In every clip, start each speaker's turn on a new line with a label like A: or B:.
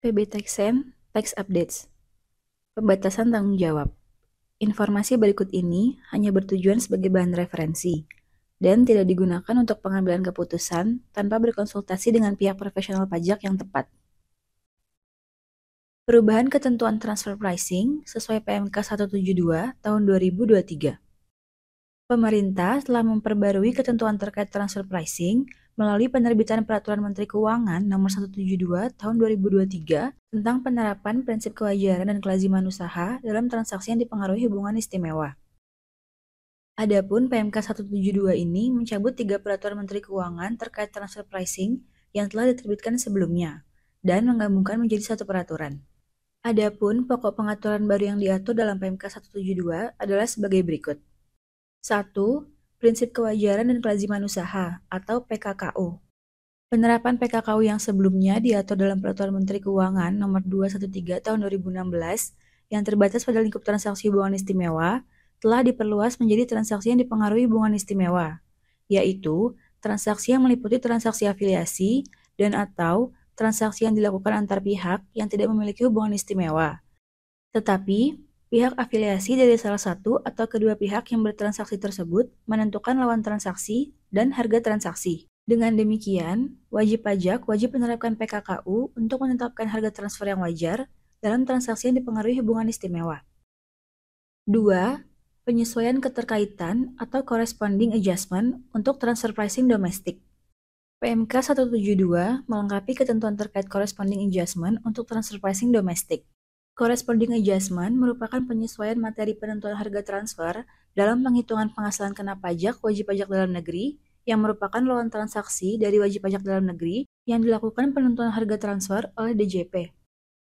A: PB Taxen, Tax Updates. Pembatasan tanggung jawab. Informasi berikut ini hanya bertujuan sebagai bahan referensi dan tidak digunakan untuk pengambilan keputusan tanpa berkonsultasi dengan pihak profesional pajak yang tepat. Perubahan ketentuan transfer pricing sesuai PMK 172 tahun 2023. Pemerintah telah memperbarui ketentuan terkait transfer pricing melalui penerbitan Peraturan Menteri Keuangan Nomor 172 Tahun 2023 tentang penerapan prinsip kewajaran dan kelaziman usaha dalam transaksi yang dipengaruhi hubungan istimewa. Adapun PMK 172 ini mencabut 3 Peraturan Menteri Keuangan terkait transfer pricing yang telah diterbitkan sebelumnya dan menggabungkan menjadi satu peraturan. Adapun pokok pengaturan baru yang diatur dalam PMK 172 adalah sebagai berikut. 1. Prinsip kewajaran dan kelaziman usaha atau PKKU. Penerapan PKKU yang sebelumnya diatur dalam Peraturan Menteri Keuangan Nomor 213 Tahun 2016 yang terbatas pada lingkup transaksi hubungan istimewa telah diperluas menjadi transaksi yang dipengaruhi hubungan istimewa, yaitu transaksi yang meliputi transaksi afiliasi dan atau transaksi yang dilakukan antar pihak yang tidak memiliki hubungan istimewa. Tetapi pihak afiliasi dari salah satu atau kedua pihak yang bertransaksi tersebut menentukan lawan transaksi dan harga transaksi. Dengan demikian, wajib pajak wajib menerapkan PKKU untuk menetapkan harga transfer yang wajar dalam transaksi yang dipengaruhi hubungan istimewa. 2. Penyesuaian keterkaitan atau corresponding adjustment untuk transfer pricing domestik. PMK 172 melengkapi ketentuan terkait corresponding adjustment untuk transfer pricing domestik. Corresponding adjustment merupakan penyesuaian materi penentuan harga transfer dalam penghitungan penghasilan kena pajak wajib pajak dalam negeri yang merupakan lawan transaksi dari wajib pajak dalam negeri yang dilakukan penentuan harga transfer oleh DJP,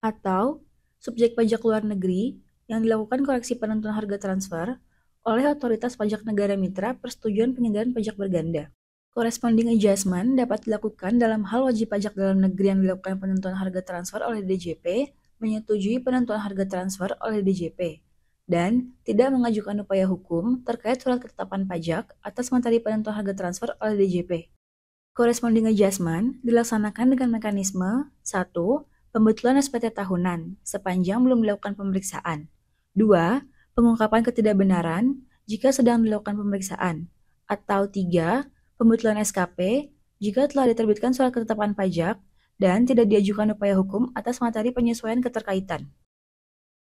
A: atau subjek pajak luar negeri yang dilakukan koreksi penentuan harga transfer oleh otoritas pajak negara mitra persetujuan penyandaran pajak berganda. Corresponding adjustment dapat dilakukan dalam hal wajib pajak dalam negeri yang dilakukan penentuan harga transfer oleh DJP menyetujui penentuan harga transfer oleh DJP, dan tidak mengajukan upaya hukum terkait surat ketetapan pajak atas materi penentuan harga transfer oleh DJP. Corresponding adjustment dilaksanakan dengan mekanisme 1. Pembetulan SPT tahunan sepanjang belum dilakukan pemeriksaan. 2. Pengungkapan ketidakbenaran jika sedang dilakukan pemeriksaan. Atau 3. Pembetulan SKP jika telah diterbitkan surat ketetapan pajak dan tidak diajukan upaya hukum atas materi penyesuaian keterkaitan.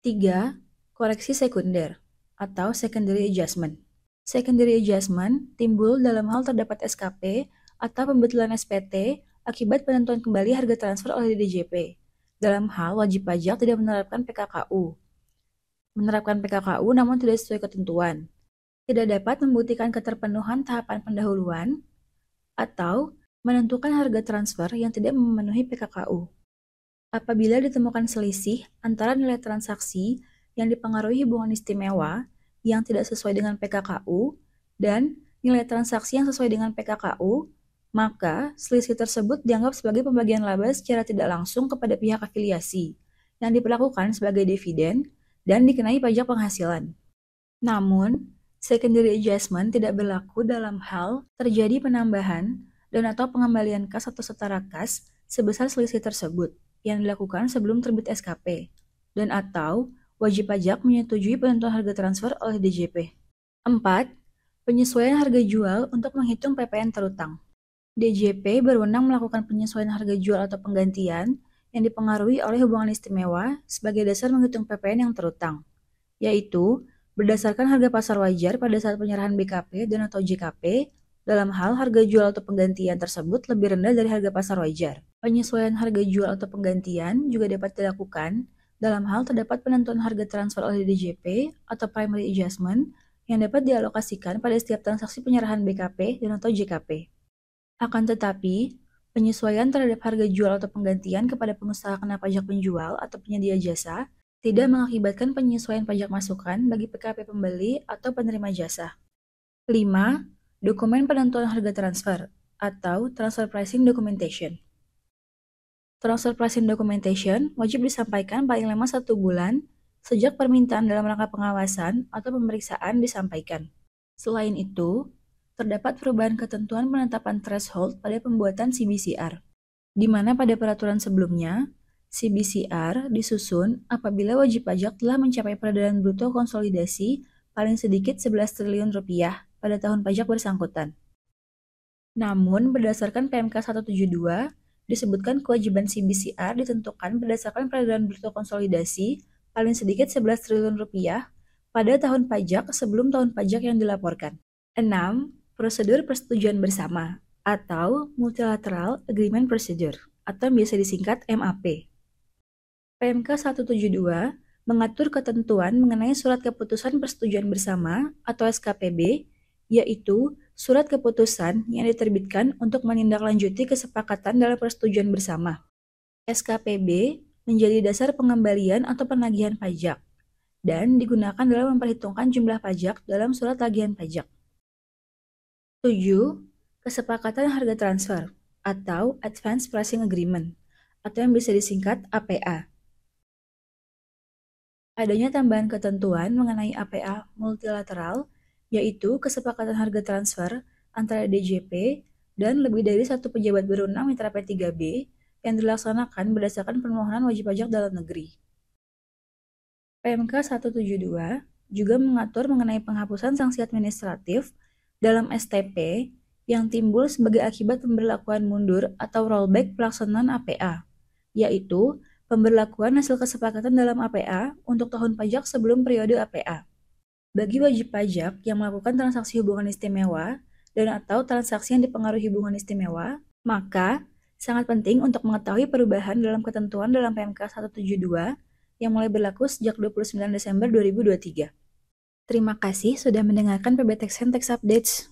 A: 3. Koreksi sekunder atau secondary adjustment. Secondary adjustment timbul dalam hal terdapat SKP atau pembetulan SPT akibat penentuan kembali harga transfer oleh DJP. Dalam hal wajib pajak tidak menerapkan PKKU. Menerapkan PKKU namun tidak sesuai ketentuan. Tidak dapat membuktikan keterpenuhan tahapan pendahuluan atau menentukan harga transfer yang tidak memenuhi PKKU. Apabila ditemukan selisih antara nilai transaksi yang dipengaruhi hubungan istimewa yang tidak sesuai dengan PKKU dan nilai transaksi yang sesuai dengan PKKU, maka selisih tersebut dianggap sebagai pembagian laba secara tidak langsung kepada pihak afiliasi yang diperlakukan sebagai dividen dan dikenai pajak penghasilan. Namun, secondary adjustment tidak berlaku dalam hal terjadi penambahan dan atau pengembalian kas atau setara kas sebesar selisih tersebut yang dilakukan sebelum terbit SKP dan atau wajib pajak menyetujui penentuan harga transfer oleh DJP. 4. Penyesuaian harga jual untuk menghitung PPN terutang. DJP berwenang melakukan penyesuaian harga jual atau penggantian yang dipengaruhi oleh hubungan istimewa sebagai dasar menghitung PPN yang terutang, yaitu berdasarkan harga pasar wajar pada saat penyerahan BKP dan atau JKP dalam hal harga jual atau penggantian tersebut lebih rendah dari harga pasar wajar. Penyesuaian harga jual atau penggantian juga dapat dilakukan dalam hal terdapat penentuan harga transfer oleh DJP atau primary adjustment yang dapat dialokasikan pada setiap transaksi penyerahan BKP dan atau JKP. Akan tetapi, penyesuaian terhadap harga jual atau penggantian kepada pengusaha kena pajak penjual atau penyedia jasa tidak mengakibatkan penyesuaian pajak masukan bagi PKP pembeli atau penerima jasa. 5. Dokumen penentuan harga transfer atau Transfer Pricing Documentation. Transfer Pricing Documentation wajib disampaikan paling lama 1 bulan sejak permintaan dalam rangka pengawasan atau pemeriksaan disampaikan. Selain itu, terdapat perubahan ketentuan penetapan threshold pada pembuatan CBCR, di mana pada peraturan sebelumnya, CBCR disusun apabila wajib pajak telah mencapai peredaran bruto konsolidasi paling sedikit 11 triliun rupiah pada tahun pajak bersangkutan. Namun, berdasarkan PMK 172, disebutkan kewajiban CBCR ditentukan berdasarkan peredaran bruto konsolidasi paling sedikit 11 triliun rupiah pada tahun pajak sebelum tahun pajak yang dilaporkan. 6. Prosedur persetujuan bersama atau Multilateral Agreement Procedure atau biasa disingkat MAP. PMK 172 mengatur ketentuan mengenai surat keputusan persetujuan bersama atau SKPB, yaitu surat keputusan yang diterbitkan untuk menindaklanjuti kesepakatan dalam persetujuan bersama. SKPB menjadi dasar pengembalian atau penagihan pajak dan digunakan dalam memperhitungkan jumlah pajak dalam surat tagihan pajak. 7. Kesepakatan harga transfer atau Advance Pricing Agreement atau yang bisa disingkat APA. Adanya tambahan ketentuan mengenai APA multilateral, yaitu kesepakatan harga transfer antara DJP dan lebih dari satu pejabat berwenang mitra P3B yang dilaksanakan berdasarkan permohonan wajib pajak dalam negeri. PMK 172 juga mengatur mengenai penghapusan sanksi administratif dalam STP yang timbul sebagai akibat pemberlakuan mundur atau rollback pelaksanaan APA, yaitu pemberlakuan hasil kesepakatan dalam APA untuk tahun pajak sebelum periode APA. Bagi wajib pajak yang melakukan transaksi hubungan istimewa dan atau transaksi yang dipengaruhi hubungan istimewa, maka sangat penting untuk mengetahui perubahan dalam ketentuan dalam PMK 172 yang mulai berlaku sejak 29 Desember 2023. Terima kasih sudah mendengarkan PB Tax and Tax Updates.